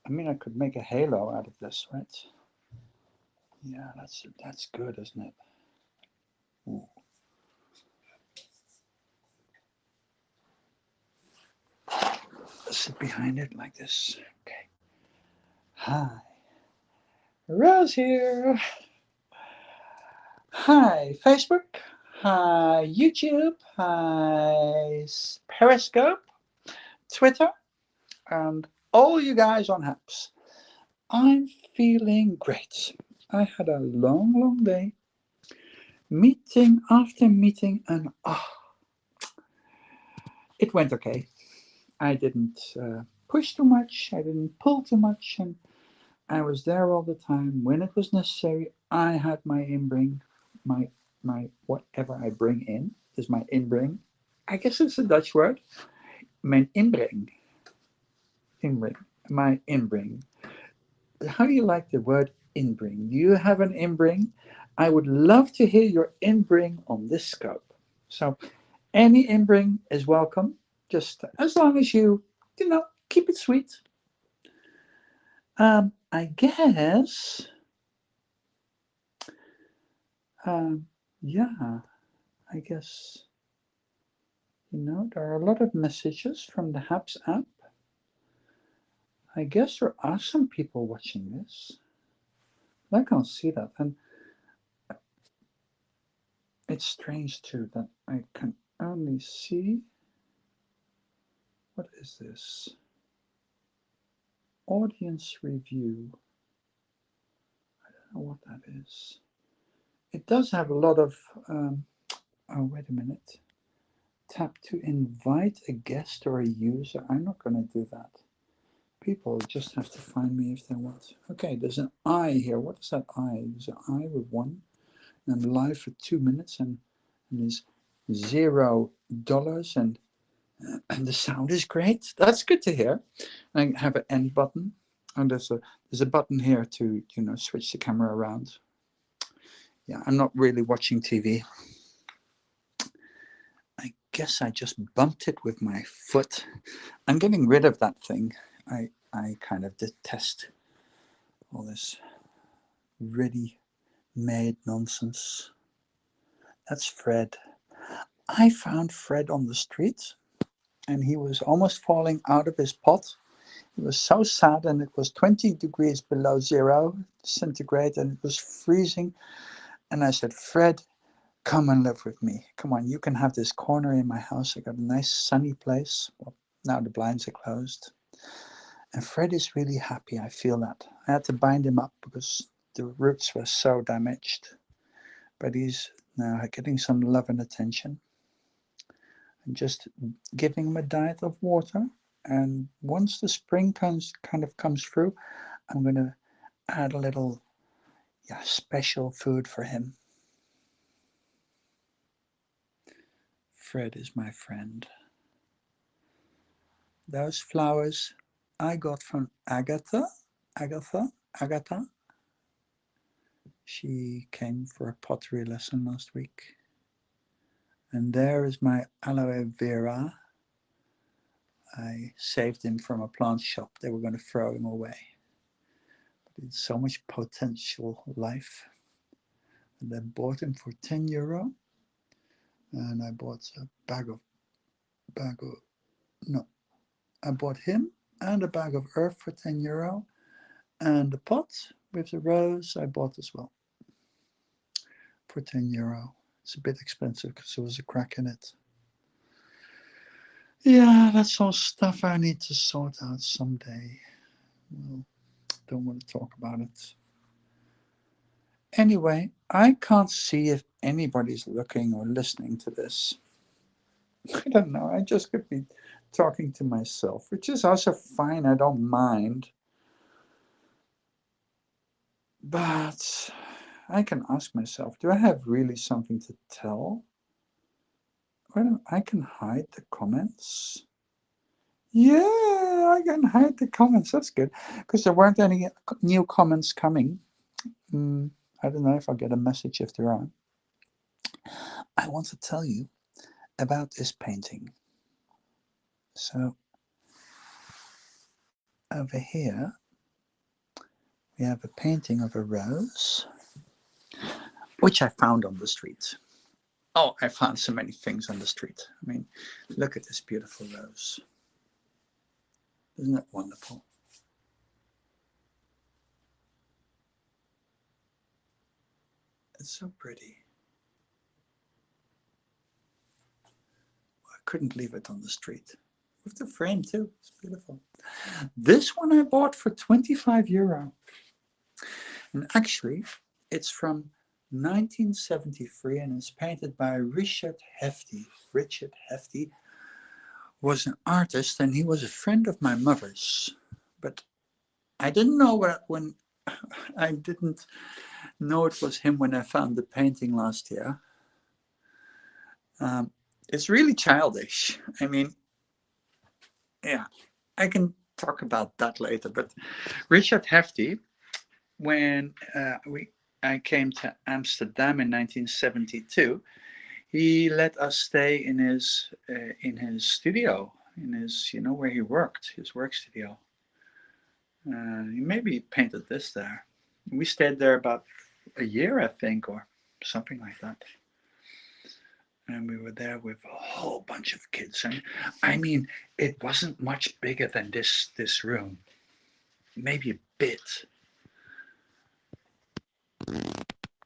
I mean, I could make a halo out of this, right? Yeah, that's good, isn't it? Ooh. Sit behind it like this. Okay. Hi, Rose here. Hi, Facebook. Hi, YouTube. Hi, Periscope, Twitter, and all you guys on apps. I'm feeling great. I had a long, long day, meeting after meeting, and it went okay. I didn't push too much, I didn't pull too much, and I was there all the time when it was necessary. I had my inbring, my whatever I bring in is my inbring. I guess it's a Dutch word. Mijn inbreng, inbring, my inbring. How do you like the word inbring? Do you have an inbring? I would love to hear your inbring on this scope. So any inbring is welcome, just as long as you keep it sweet. I guess, um, yeah, I guess, there are a lot of messages from the Habs app. I guess there are some people watching this. I can't see that. And it's strange too that I can only see, what is this? Audience review. I don't know what that is. It does have a lot of, oh, wait a minute. Tap to invite a guest or a user. I'm not going to do that. People just have to find me if they want. Okay, there's an I here. What is that I? There's an I with one. And I'm live for 2 minutes and there's $0 and the sound is great. That's good to hear. I have an end button and there's a button here to switch the camera around. Yeah, I'm not really watching TV. I guess I just bumped it with my foot. I'm getting rid of that thing. I kind of detest all this ready-made nonsense. That's Fred. I found Fred on the street and he was almost falling out of his pot. He was so sad and it was 20 degrees below 0 centigrade and it was freezing. And I said, Fred, come and live with me. Come on, you can have this corner in my house. I got a nice sunny place. Well, now the blinds are closed. And Fred is really happy. I feel that. I had to bind him up because the roots were so damaged. But he's now getting some love and attention. And just giving him a diet of water. And once the spring kind of comes through, I'm going to add a little special food for him. Fred is my friend. Those flowers I got from Agatha. Agatha. She came for a pottery lesson last week. And there is my aloe vera. I saved him from a plant shop. They were going to throw him away. But it's so much potential life. And I bought him for €10. And I bought a I bought him and a bag of earth for €10. And the pot with the rose I bought as well for €10. It's a bit expensive because there was a crack in it. Yeah, that's all stuff I need to sort out someday. Well, don't want to talk about it. Anyway, I can't see if anybody's looking or listening to this. I don't know. I just could be talking to myself, which is also fine. I don't mind. But I can ask myself, do I have really something to tell? Well, I can hide the comments. Yeah, I can hide the comments. That's good. Because there weren't any new comments coming. I don't know if I'll get a message if there are. I want to tell you about this painting. So, over here, we have a painting of a rose, which I found on the street. Oh, I found so many things on the street. I mean, look at this beautiful rose. Isn't it wonderful? It's so pretty. I couldn't leave it on the street. With the frame too. It's beautiful. This one I bought for €25. And actually, it's from 1973 and it's painted by Richard Hefty. Richard Hefty was an artist and he was a friend of my mother's. But I didn't know when I didn't know it was him when I found the painting last year. It's really childish. I mean, yeah, I can talk about that later. But Richard Hefty, when I came to Amsterdam in 1972, he let us stay in his studio, in his where he worked, his work studio. He maybe painted this there. We stayed there about a year, I think, or something like that. And we were there with a whole bunch of kids. And I mean, it wasn't much bigger than this room. Maybe a bit.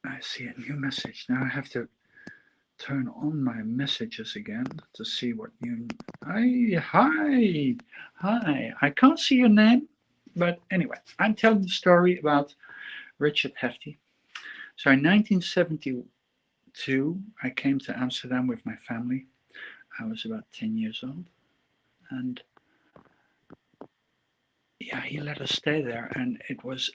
I see a new message. Now I have to turn on my messages again to see what new. Hi. I can't see your name, but anyway, I'm telling the story about Richard Hefty. So in 1972, I came to Amsterdam with my family. I was about 10 years old, and yeah, he let us stay there, and it was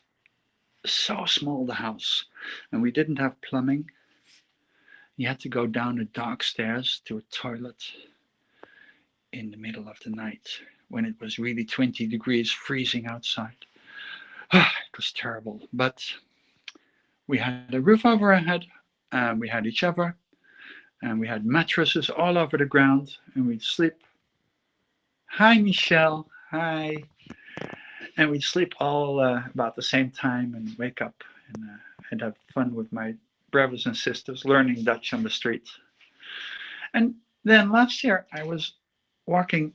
so small, the house, and we didn't have plumbing. You had to go down the dark stairs to a toilet in the middle of the night when it was really 20 degrees freezing outside. It was terrible, but we had a roof over our head, and we had each other, and we had mattresses all over the ground, and we'd sleep. Hi, Michelle. Hi. And we'd sleep all about the same time and wake up and have fun with my brothers and sisters learning Dutch on the street. And then last year I was walking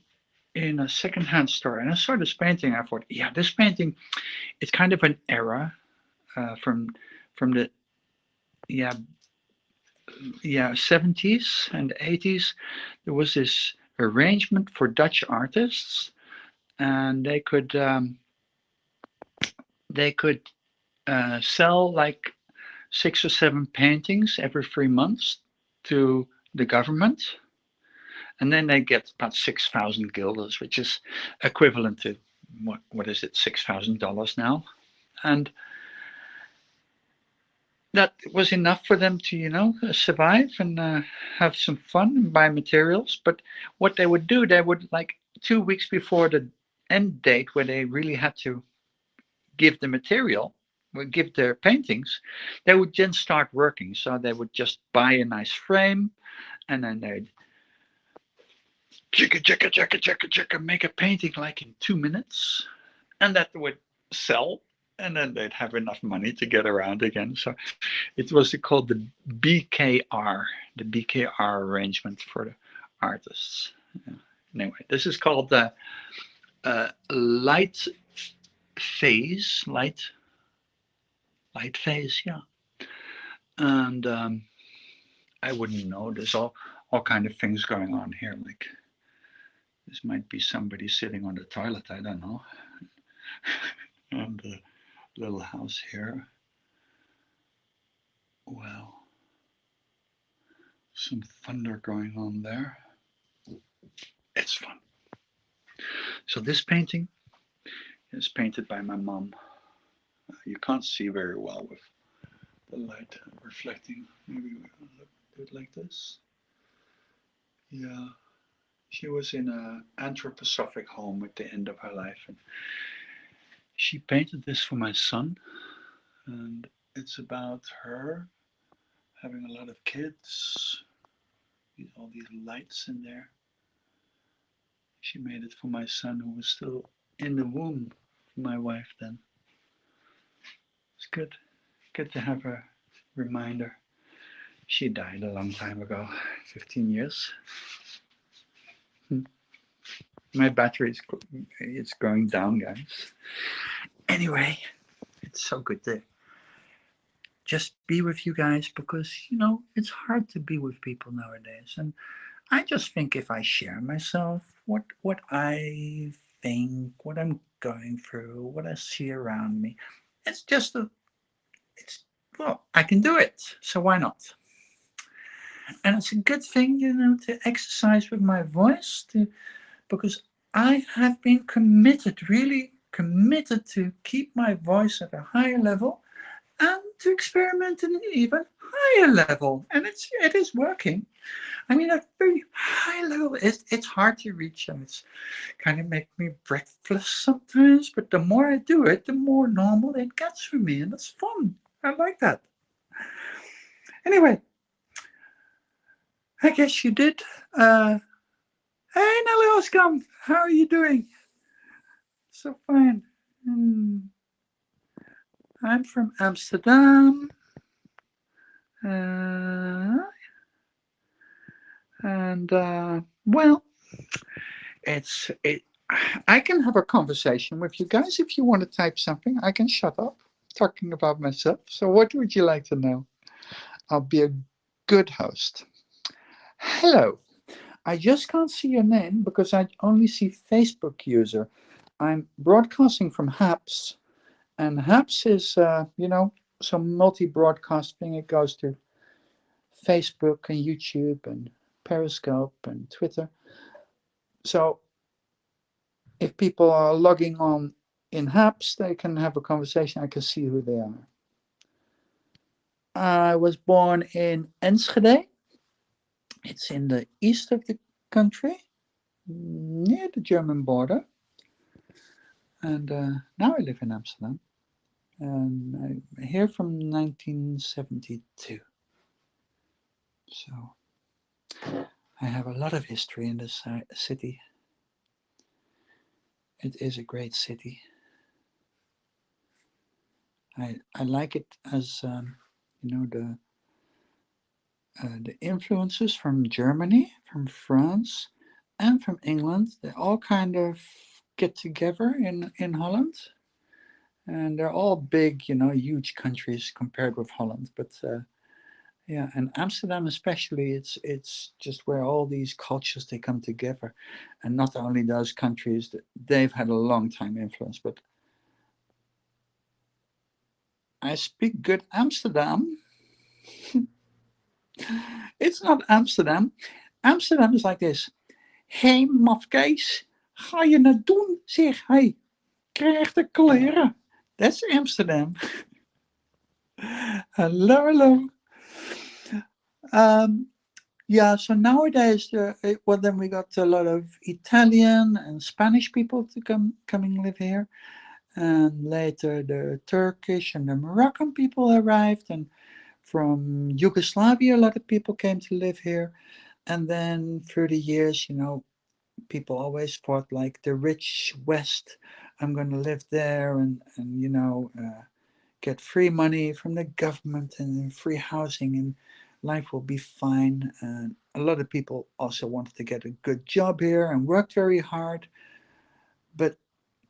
in a secondhand store and I saw this painting. I thought, yeah, this painting, it's kind of an era from the yeah 70s and 80s. There was this arrangement for Dutch artists, and they could sell like 6 or 7 paintings every 3 months to the government, and then they get about 6,000 guilders, which is equivalent to what is it, $6,000 now, and that was enough for them to survive and have some fun and buy materials. But what they would do, they would, like, 2 weeks before the end date where they really had to give the material, would give their paintings, they would then start working. So they would just buy a nice frame, and then they'd make a painting like in 2 minutes, and that would sell, and then they'd have enough money to get around again. So it was called the BKR, the BKR arrangement for the artists. Yeah. Anyway, this is called the light phase, light phase, yeah. And I wouldn't know. There's all kind of things going on here. Like, this might be somebody sitting on the toilet. I don't know. And a little house here. Well, some thunder going on there. It's fun. So this painting is painted by my mom. You can't see very well with the light reflecting. Maybe we'll do it like this. Yeah. She was in an anthroposophic home at the end of her life, and she painted this for my son. And it's about her having a lot of kids, all these lights in there. She made it for my son, who was still in the womb of my wife then. good. Good to have a reminder. She died a long time ago, 15 years. My battery is it's going down, guys. Anyway, it's so good to just be with you guys because it's hard to be with people nowadays. And I just think if I share myself, what I think, what I'm going through, what I see around me, it's just a it's well, I can do it. So why not? And it's a good thing, to exercise with my voice because I have been committed, really committed to keep my voice at a higher level and to experiment at an even higher level. And it is working. I mean, at a very high level, it's hard to reach, and it's kind of make me breathless sometimes. But the more I do it, the more normal it gets for me, and it's fun. I like that. Anyway, I guess you did. Hey, Nelly Oskam, how are you doing? So fine. I'm from Amsterdam. Uh, and well, it's it. I can have a conversation with you guys if you want to type something. I can shut up talking about myself. So, what would you like to know? I'll be a good host. Hello. I just can't see your name because I only see Facebook user. I'm broadcasting from HAPS, and HAPS is, some multi-broadcasting. It goes to Facebook and YouTube and Periscope and Twitter. So if people are logging on in HAPS, they can have a conversation. I can see who they are. I was born in Enschede. It's in the east of the country, near the German border. And now I live in Amsterdam. And I'm here from 1972. So I have a lot of history in this city. It is a great city. I like it as the influences from Germany, from France, and from England. They all kind of get together in Holland, and they're all big, huge countries compared with Holland. But yeah, and Amsterdam especially, it's just where all these cultures they come together, and not only those countries that they've had a long time influence, but I speak good Amsterdam. It's not Amsterdam. Amsterdam is like this. Hey, mafkees, ga je het doen? Zeg, hey, krijg de kleren. That's Amsterdam. Hello, hello. Um, yeah, so nowadays, well, then we got a lot of Italian and Spanish people to coming live here, and later the Turkish and the Moroccan people arrived, and from Yugoslavia, a lot of people came to live here, and then through the years, people always thought like the rich West, I'm going to live there and get free money from the government and free housing and life will be fine. And a lot of people also wanted to get a good job here and worked very hard. But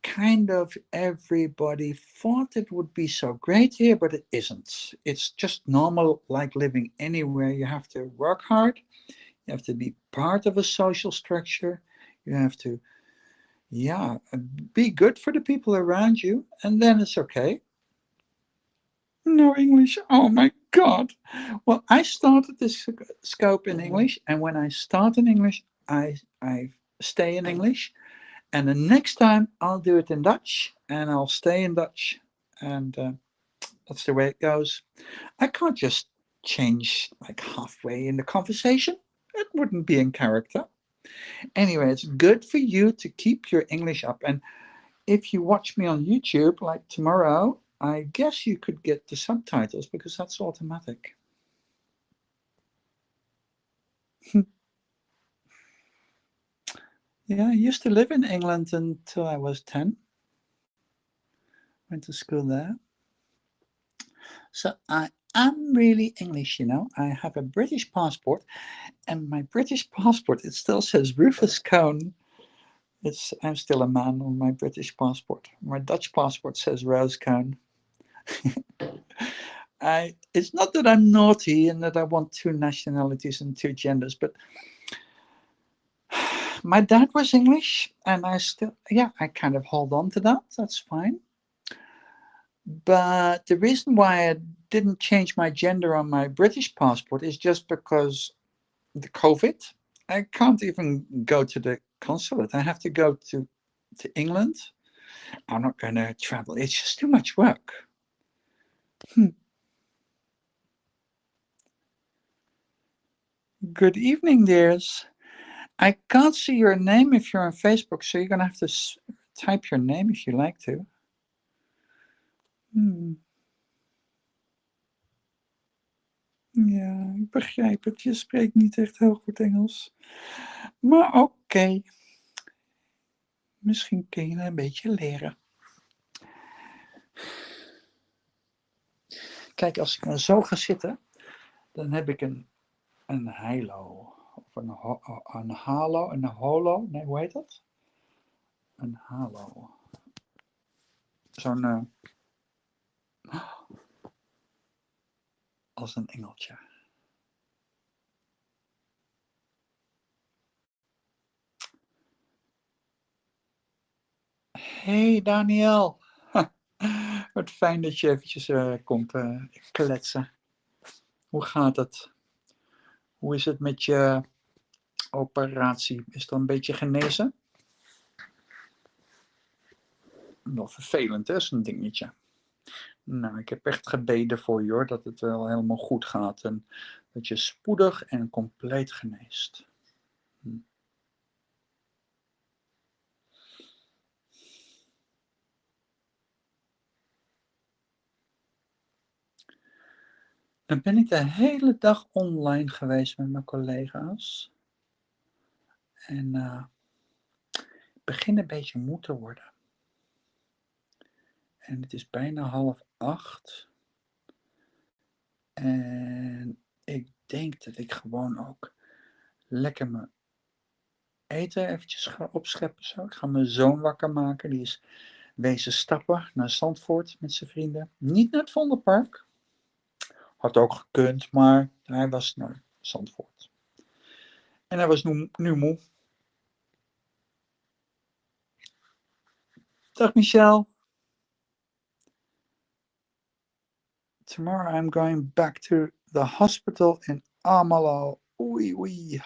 kind of everybody thought it would be so great here, but it isn't. It's just normal, like living anywhere. You have to work hard, you have to be part of a social structure, you have to, yeah, be good for the people around you, and then it's okay. No English. Oh my God. Well, I started this scope in English, and when I start in English, I stay in English, and the next time I'll do it in Dutch, and I'll stay in Dutch, and that's the way it goes. I can't just change like halfway in the conversation. It wouldn't be in character. Anyway, it's good for you to keep your English up, and if you watch me on YouTube, like tomorrow, I guess you could get the subtitles because that's automatic. Yeah, I used to live in England until I was 10. Went to school there. So I am really English, you know. I have a British passport, and my British passport, it still says Rufus Cone. I'm still a man on my British passport. My Dutch passport says Rose Cone. It's not that I'm naughty and that I want two nationalities and two genders, but my dad was English, and I kind of hold on to that. That's fine. But the reason why I didn't change my gender on my British passport is just because the COVID. I can't even go to the consulate. I have to go to England. I'm not going to travel. It's just too much work. Hmm. Good evening, dears. I can't see your name if you're on Facebook, so you're going to have to type your name if you like to. Hmm. Ja, ik begrijp het. Je spreekt niet echt heel goed Engels. Maar oké, misschien kun je een beetje leren. Kijk, als ik nou zo ga zitten, dan heb ik een halo. Of een halo, een holo. Nee, hoe heet dat? Een halo. Zo'n, als een engeltje. Hey Daniel. Wat fijn dat je eventjes komt kletsen. Hoe gaat het? Hoe is het met je operatie? Is het al een beetje genezen? Nog vervelend, hè, zo'n dingetje. Nou, ik heb echt gebeden voor je hoor, dat het wel helemaal goed gaat. En dat je spoedig en compleet geneest. Dan ben ik de hele dag online geweest met mijn collega's. En ik begin een beetje moe te worden. En het is bijna 7:30. En ik denk dat ik gewoon ook lekker mijn eten eventjes ga opscheppen. Zo. Ik ga mijn zoon wakker maken. Die is wezen stappen naar Zandvoort met zijn vrienden. Niet naar het Vondelpark. Had ook gekund, maar hij was naar Zandvoort. En hij was nu moe. Dag Michel. Tomorrow I'm going back to the hospital in Almelo. Oei, oei.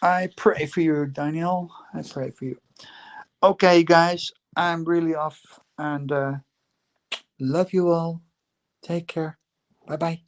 I pray for you, Daniel. I pray for you. Okay, guys, I'm really off and love you all. Take care. Bye bye.